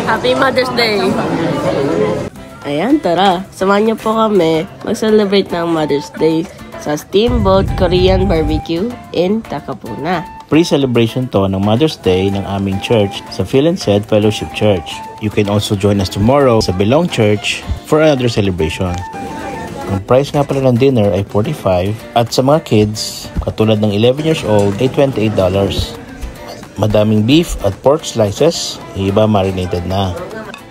Happy Mother's Day! Ayan, tara. Samahan niyo po kami mag-celebrate ng Mother's Day sa Steamboat Korean Barbecue in Takapuna. Pre-celebration to ng Mother's Day ng aming church sa Phil and Said Fellowship Church. You can also join us tomorrow sa Belong Church for another celebration. Ang price nga pala ng dinner ay $45 at sa mga kids, katulad ng 11 years old, ay $28. Madaming beef at pork slices, iba marinated na.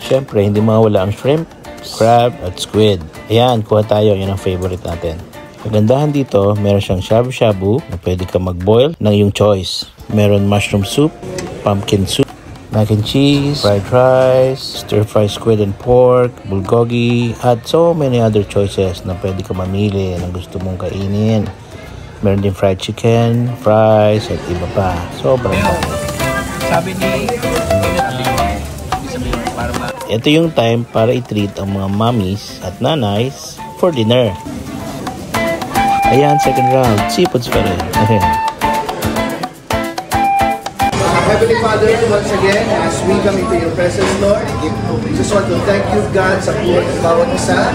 Siyempre, hindi mawala ang shrimp, crab at squid. Ayan, kuha tayo. Yan ang favorite natin. Kagandahan dito, meron siyang shabu-shabu na pwede ka mag-boil ng iyong choice. Meron mushroom soup, pumpkin soup, mac and cheese, fried rice, stir-fry squid and pork, bulgogi, at so many other choices na pwede ka mamili ng gusto mong kainin. Meron din fried chicken, fries, at iba pa. Sobrang dami. Sabi ni ito yung time para i-treat ang mga mommies at nanays for dinner. Ayan, second round. Seafoods pa rin. Heavenly Father, once again, as we come into your presence, Lord, we just want to thank you, God, sa buhay ng bawat isa,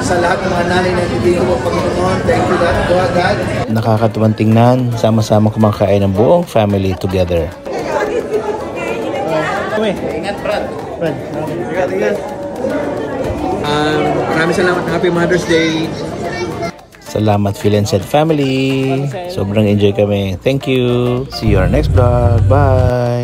sa lahat ng mga nanay na ibigay mo, Panginoon. Thank you, God. Nakakatuwang tingnan, sama-sama kumakain ng buong family together. Ingat, Brad. Ingat. Maraming salamat. Happy Mother's Day. Salamat Phil and Said family. Sobrang enjoy kami. Thank you. See you on our next vlog. Bye.